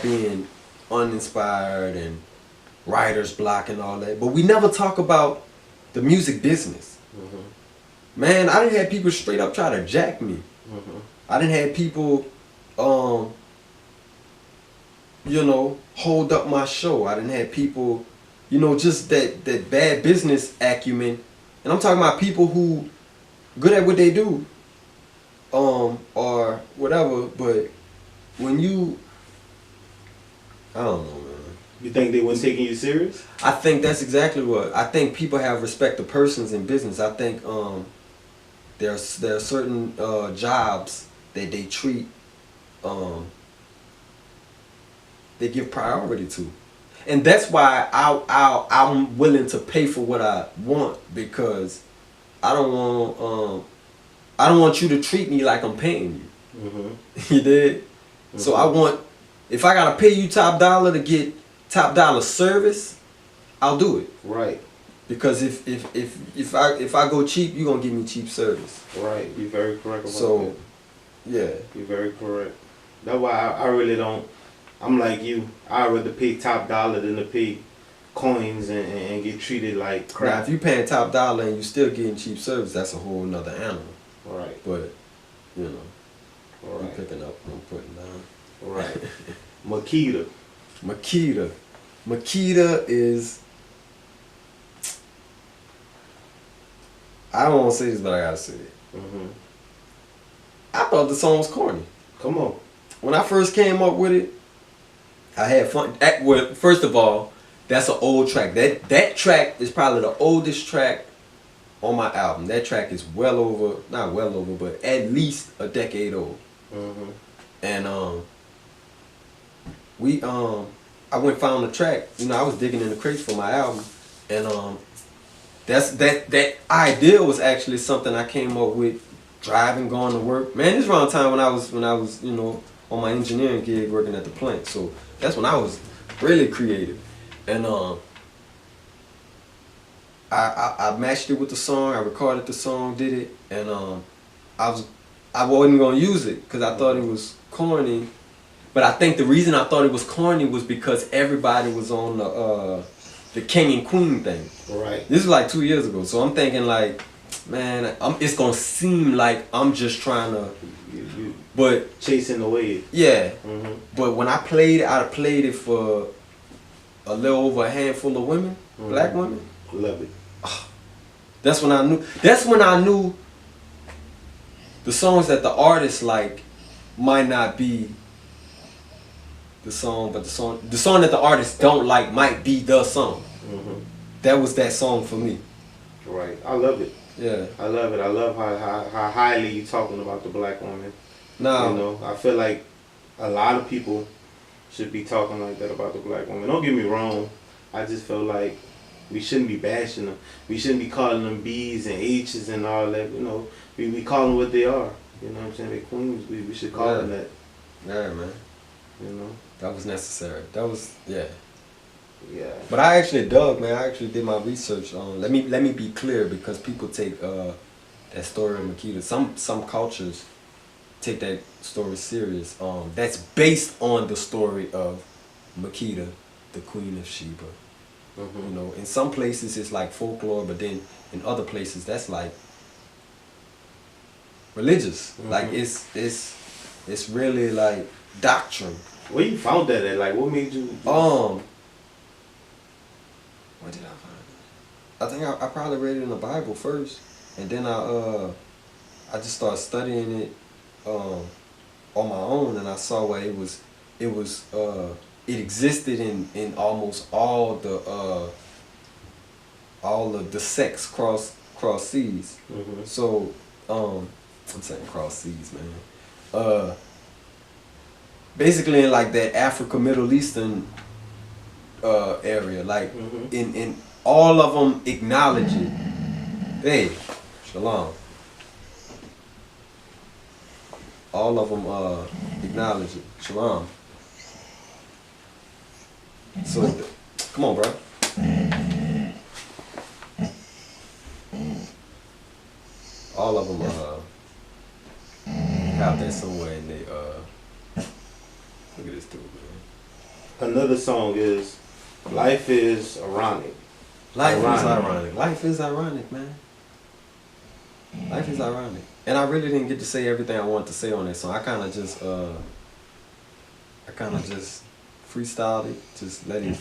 being uninspired and writer's block and all that. But we never talk about the music business. Man, I didn't have people straight up try to jack me. I didn't have people, you know, hold up my show. I didn't have people, you know, just that bad business acumen. And I'm talking about people who good at what they do, or whatever. But when you, I don't know, man. You think they weren't taking you serious? I think that's exactly what. I think people have respect to persons in business. I think there are certain jobs that they treat, they give priority to, and that's why I'm willing to pay for what I want, because I don't want you to treat me like I'm paying you. You did. So I want, if I gotta pay you top dollar to get top dollar service, I'll do it. Right. Because if I go cheap, you're gonna give me cheap service. Right. You're very correct about so, that. Yeah. You're very correct. That's why I really don't. I'm like you. I'd rather pay top dollar than to pay coins and get treated like crap. Now, if you paying top dollar and you still getting cheap service, that's a whole nother animal. Right. But, you know, I'm picking up, I'm putting down. Right. Makeda. Makeda is, I don't want to say this, but I gotta say it. I thought the song was corny. Come on. When I first came up with it, I had fun. Well, first of all, that's an old track. That track is probably the oldest track on my album. That track is well over, not well over, but at least a decade old. And I went and found the track. You know, I was digging in the crates for my album, and that idea was actually something I came up with driving, going to work. Man, this around the time when I was you know, on my engineering gig working at the plant. So that's when I was really creative. And I matched it with the song. I recorded the song, did it, and I wasn't gonna use it because I thought it was corny. But I think the reason I thought it was corny was because everybody was on the king and queen thing. Right. This is like 2 years ago, so I'm thinking like, man, it's gonna seem like I'm just trying to, but chasing the wave. Yeah. But when I played it for a little over a handful of women, black women. Love it. That's when I knew. That's when I knew the songs that the artist like might not be the song, but the song that the artist don't like might be the song. That was that song for me. Right. I love it. Yeah. I love it. I love how highly you talking about the black woman. Now, you know, I feel like a lot of people should be talking like that about the black woman. Don't get me wrong. I just feel like we shouldn't be bashing them. We shouldn't be calling them B's and H's and all that. You know, we call them what they are. You know what I'm saying? They queens. We should call them that. Yeah, man. You know? That was necessary. That was, yeah. Yeah. But I actually dug, man. I actually did my research on. Let me be clear, because people take that story of Makeda. Some cultures take that story serious. That's based on the story of Makeda, the Queen of Sheba. You know, in some places it's like folklore, but then in other places that's like religious. Like it's really like doctrine. Where you found that at? Like, what made you? Where did I find it? I think I probably read it in the Bible first, and then I just started studying it on my own, and I saw where it existed in almost all of the sects cross seas. So I'm saying cross seas, man. Basically in like that Africa, Middle Eastern area, like in all of them acknowledge it. Hey, shalom. All of them acknowledge it. Shalom. So, come on, bro. All of them have that somewhere in they look at this dude, man. another song is "Life is Ironic." Life is ironic. Life is ironic, man. Life is ironic. And I really didn't get to say everything I wanted to say on that song. I kind of just freestyled it, just let it.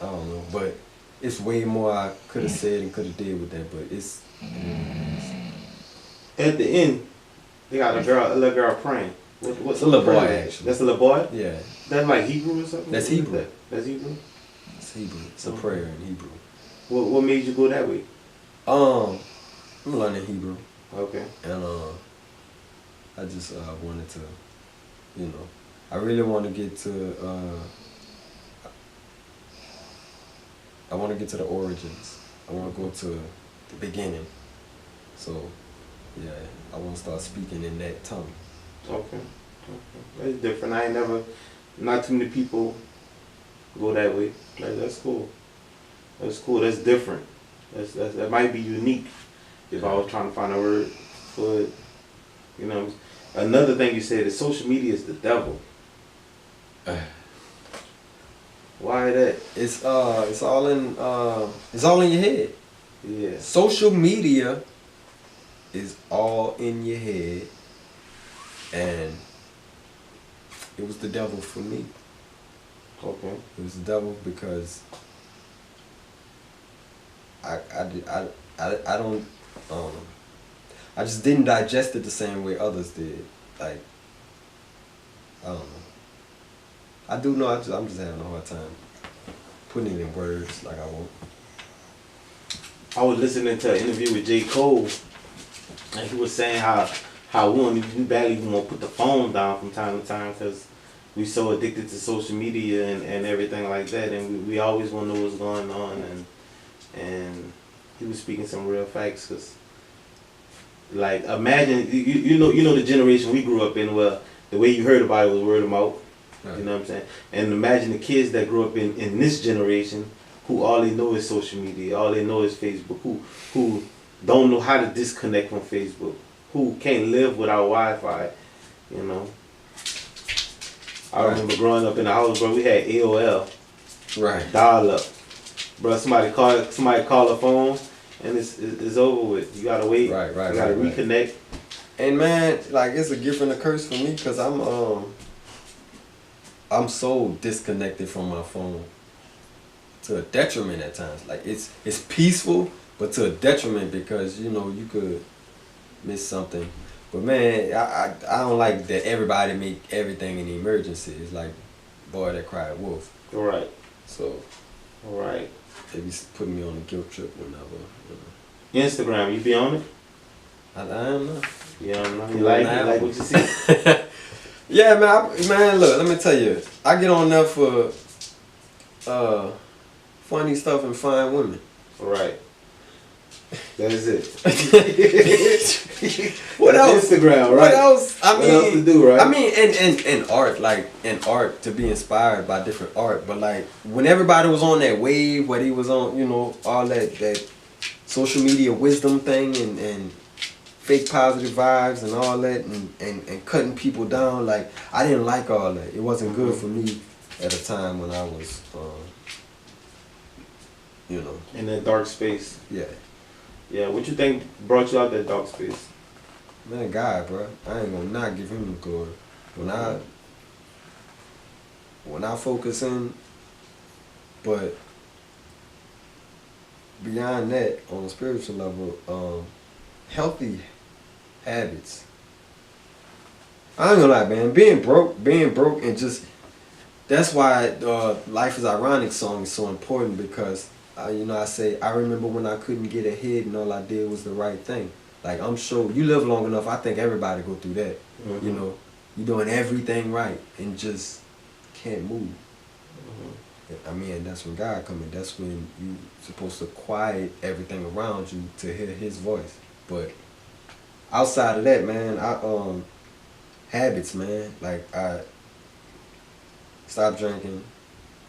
I don't know, but it's way more I could have said and could have did with that. But it's at the end, they got a little girl praying. What's a little boy actually? That's a little boy. Yeah. That's like Hebrew or something. That's Hebrew. That's Hebrew. It's Hebrew. It's a prayer in Hebrew. What made you go that way? I'm learning Hebrew. Okay. And I just wanted to, I really want to get to I want to get to the origins. I want to go to the beginning. So, yeah, I want to start speaking in that tongue. Okay. That's different. I ain't never, not too many people go that way. That's cool. That's cool. That's different. That might be unique if I was trying to find a word for it. Another thing you said is social media is the devil. Why that? It's all in your head. Yeah. Social media is all in your head, and it was the devil for me. Okay. It was the devil because I just didn't digest it the same way others did. Like, I don't know. I do know I'm just having a hard time putting it in words like I want. I was listening to an interview with J. Cole, and he was saying how we barely even want to put the phone down from time to time because we so addicted to social media and everything like that, and we always want to know what's going on, and he was speaking some real facts because, like, imagine you know the generation we grew up in where the way you heard about it was word of mouth. Right. You know what I'm saying? And imagine the kids that grew up in this generation who all they know is social media, all they know is Facebook, who don't know how to disconnect from Facebook, who can't live without Wi-Fi, I remember growing up in the house, bro, we had AOL. Right. Dial up. Bro, somebody call a phone and it's over with. You gotta wait. Right. You gotta reconnect. And man, like, it's a gift and a curse for me because I'm so disconnected from my phone to a detriment at times. Like, it's peaceful, but to a detriment because you could miss something. But man, I don't like that everybody make everything an emergency. It's like boy that cried wolf. All right. So, all right. They be putting me on a guilt trip whenever. Instagram, you be on it? I am not. Yeah, I'm not. You like what you see? Yeah, man. Look, let me tell you. I get on there for funny stuff and fine women. All right. That is it. What else? Instagram, right? What else? What else to do, right? I mean, and art, like, in art, to be inspired by different art. But like, when everybody was on that wave, where he was on, all that social media wisdom thing and fake positive vibes and all that, and cutting people down, like, I didn't like all that. It wasn't good for me at a time when I was, in that dark space. Yeah. Yeah, what you think brought you out that dark space? Man, God, bro. I ain't gonna not give him the glory. When I focus in, but beyond that, on a spiritual level, healthy habits. I ain't gonna lie, man. Being broke and just, that's why Life is Ironic song is so important because I say, I remember when I couldn't get ahead and all I did was the right thing. Like, I'm sure you live long enough, I think everybody go through that. Mm-hmm. You're doing everything right and just can't move. I mean, that's when God comes in. That's when you're supposed to quiet everything around you to hear his voice. But outside of that, man, habits, man. Like, I stopped drinking.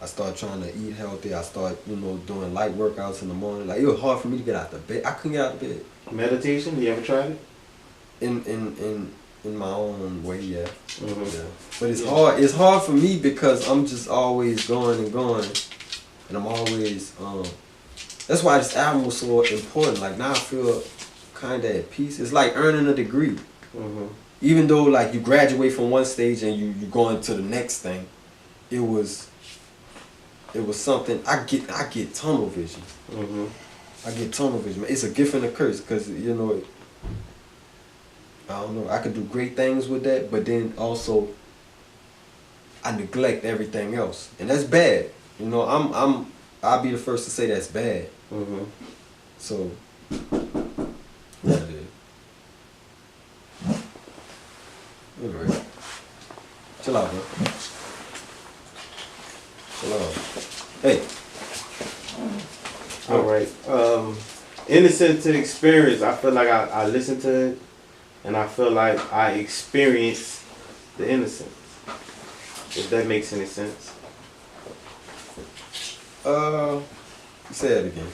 I started trying to eat healthy. I started, doing light workouts in the morning. Like, it was hard for me to get out of bed. I couldn't get out of bed. Meditation? You ever tried it? In in my own way, yeah. Mm-hmm. Yeah. But it's hard. It's hard for me because I'm just always going and going, and I'm always. That's why this album was so important. Like now I feel kind of at peace. It's like earning a degree. Mm-hmm. Even though like you graduate from one stage and you going to the next thing, it was something. I get tunnel vision. Mm-hmm. I get tunnel vision. It's a gift and a curse because you know. I don't know. I could do great things with that, but then also I neglect everything else, and that's bad. You know, I'll be the first to say that's bad. Mm-hmm. So, yeah, it is. Anyway, chill out, man. Chill out. Hey. All right. Innocent to experience. I feel like I listened to it, and I feel like I experienced the innocence. If that makes any sense. Say it again.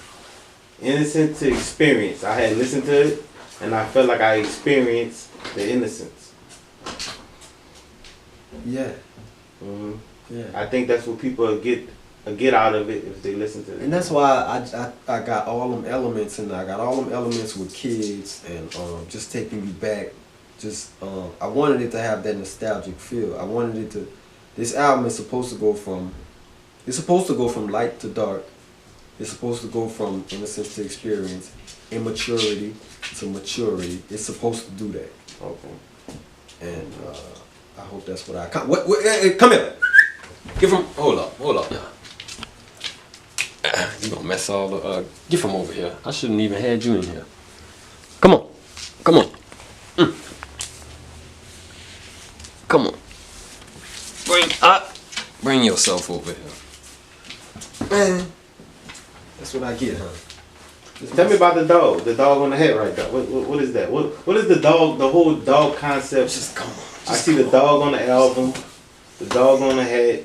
Innocent to experience. I had listened to it, and I felt like I experienced the innocence. Yeah. Mm-hmm. Yeah. I think that's what people get out of it if they listen to it. And that's why I got all them elements, and I got all them elements with kids, and just taking me back. Just I wanted it to have that nostalgic feel. I wanted it to. This album is supposed to go from. It's supposed to go from light to dark. It's supposed to go from innocence to experience, immaturity to maturity. It's supposed to do that. Okay. And I hope that's what I. Hey, come here. Give him. Hold up, y'all. You gonna mess all the. Get from over here. I shouldn't even had you in here. Come on. Come on. Come on. Bring yourself over here. Man. That's what I get, huh? Tell me about the dog. The dog on the head right there. What is that? What is the dog? The whole dog concept. Just come on. I see the dog on the album. The dog on the head.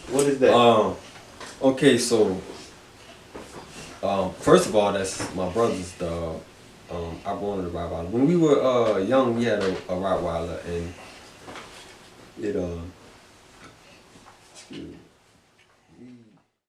What is that? Okay, so first of all, that's my brother's dog. I wanted a Rottweiler. When we were young, we had a Rottweiler, and it excuse me.